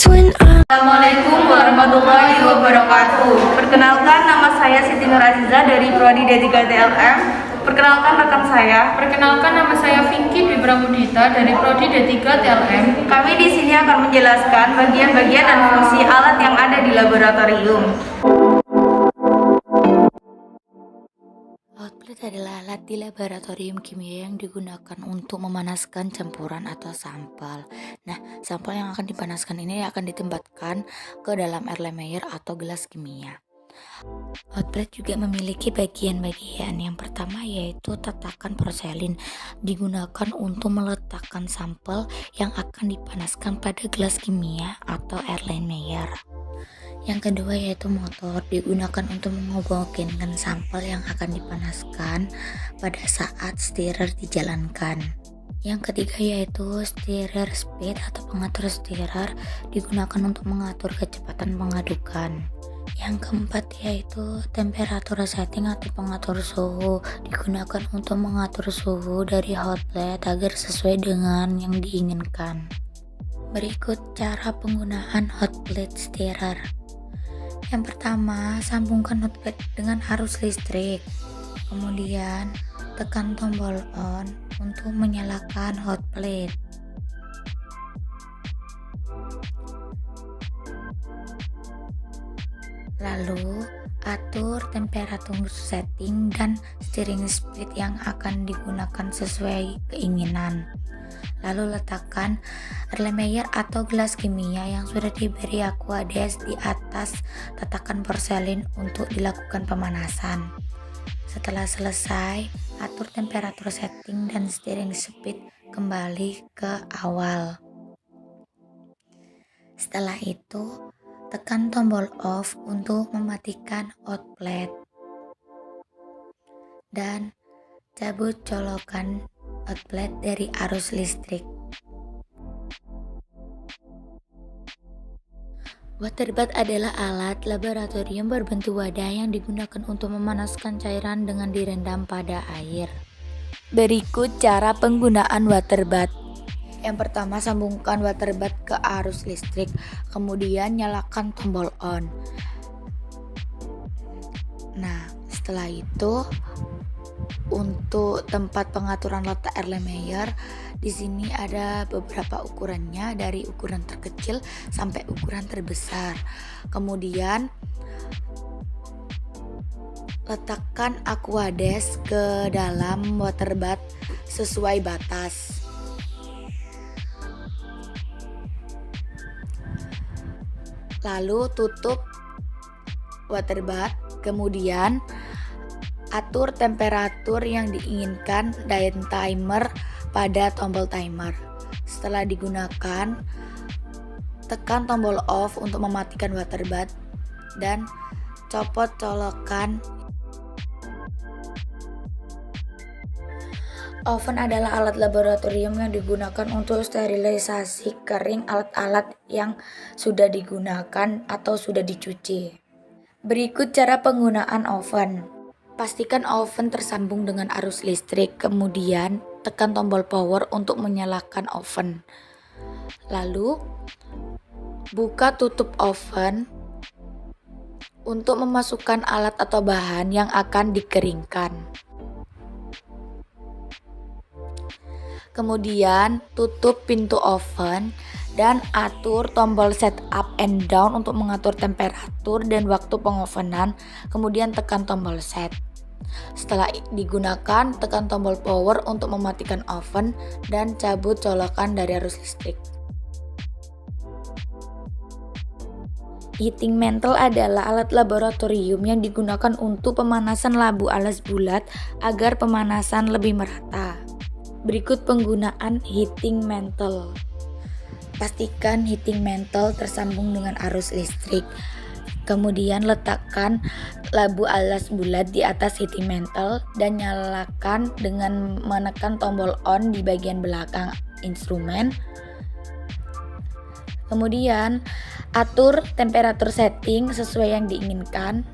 Assalamualaikum warahmatullahi wabarakatuh. Perkenalkan, nama saya Siti Nur Aziza dari Prodi D3 TLM. Perkenalkan rekan saya. Perkenalkan, nama saya Vicky Dwi Pramudita dari Prodi D3 TLM. Kami di sini akan menjelaskan bagian-bagian dan fungsi alat yang ada di laboratorium. Hot plate adalah alat di laboratorium kimia yang digunakan untuk memanaskan campuran atau sampel. Nah, sampel yang akan dipanaskan ini akan ditempatkan ke dalam Erlenmeyer atau gelas kimia. Hot plate juga memiliki bagian-bagian. Yang pertama yaitu tatakan porselin, digunakan untuk meletakkan sampel yang akan dipanaskan pada gelas kimia atau Erlenmeyer. Yang kedua yaitu motor, digunakan untuk menghomogenikan sampel yang akan dipanaskan pada saat stirrer dijalankan. Yang ketiga yaitu stirrer speed atau pengatur stirrer, digunakan untuk mengatur kecepatan pengadukan. Yang keempat yaitu temperatur setting atau pengatur suhu, digunakan untuk mengatur suhu dari hot plate agar sesuai dengan yang diinginkan. Berikut cara penggunaan hot plate stirrer. Yang pertama, sambungkan hot plate dengan arus listrik. Kemudian, tekan tombol on untuk menyalakan hot plate. Lalu, atur temperatur setting dan steering speed yang akan digunakan sesuai keinginan. Lalu letakkan Erlenmeyer atau gelas kimia yang sudah diberi aquades di atas tatakan porselin untuk dilakukan pemanasan. Setelah selesai, atur temperatur setting dan steering speed kembali ke awal. Setelah itu, tekan tombol off untuk mematikan hot plate dan cabut colokan hot plate dari arus listrik. Water bath adalah alat laboratorium berbentuk wadah yang digunakan untuk memanaskan cairan dengan direndam pada air. Berikut cara penggunaan water bath. Yang pertama, sambungkan water bath ke arus listrik, kemudian nyalakan tombol on. Nah, setelah itu untuk tempat pengaturan letak Erlenmeyer, di sini ada beberapa ukurannya dari ukuran terkecil sampai ukuran terbesar. Kemudian letakkan aquades ke dalam water bath sesuai batas. Lalu tutup water bath, kemudian atur temperatur yang diinginkan dan timer pada tombol timer. Setelah digunakan, tekan tombol off untuk mematikan water bath dan copot colokan. Oven adalah alat laboratorium yang digunakan untuk sterilisasi kering alat-alat yang sudah digunakan atau sudah dicuci. Berikut cara penggunaan oven. Pastikan oven tersambung dengan arus listrik, kemudian tekan tombol power untuk menyalakan oven. Lalu, buka tutup oven untuk memasukkan alat atau bahan yang akan dikeringkan. Kemudian, tutup pintu oven dan atur tombol set up and down untuk mengatur temperatur dan waktu pengovenan, kemudian tekan tombol set. Setelah digunakan, tekan tombol power untuk mematikan oven dan cabut colokan dari arus listrik. Heating mantle adalah alat laboratorium yang digunakan untuk pemanasan labu alas bulat agar pemanasan lebih merata. Berikut penggunaan heating mantle. Pastikan heating mantle tersambung dengan arus listrik. Kemudian letakkan labu alas bulat di atas heating mantle dan nyalakan dengan menekan tombol on di bagian belakang instrumen. Kemudian atur temperatur setting sesuai yang diinginkan.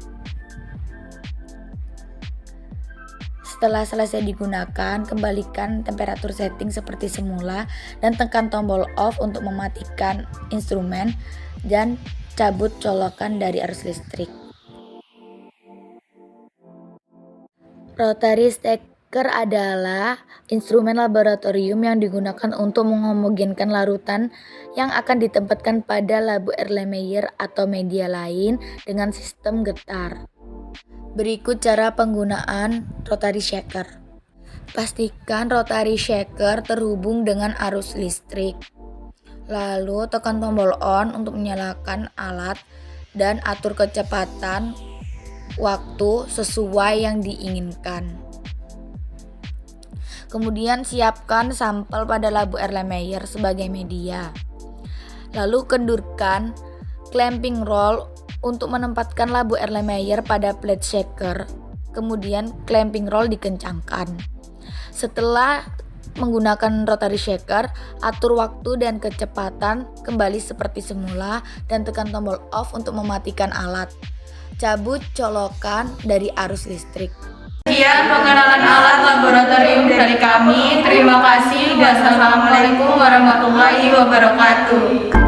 Setelah selesai digunakan, kembalikan temperatur setting seperti semula dan tekan tombol off untuk mematikan instrumen dan cabut colokan dari arus listrik. Rotary stacker adalah instrumen laboratorium yang digunakan untuk menghomogenkan larutan yang akan ditempatkan pada labu Erlenmeyer atau media lain dengan sistem getar. Berikut cara penggunaan rotary shaker. Pastikan rotary shaker terhubung dengan arus listrik. Lalu tekan tombol on untuk menyalakan alat dan atur kecepatan waktu sesuai yang diinginkan. Kemudian siapkan sampel pada labu Erlenmeyer sebagai media. Lalu kendurkan clamping roll untuk menempatkan labu Erlenmeyer pada plate shaker. Kemudian clamping roll dikencangkan. Setelah menggunakan rotary shaker, atur waktu dan kecepatan kembali seperti semula dan tekan tombol off untuk mematikan alat. Cabut colokan dari arus listrik. Sekian pengenalan alat laboratorium dari kami. Terima kasih dan assalamualaikum warahmatullahi wabarakatuh.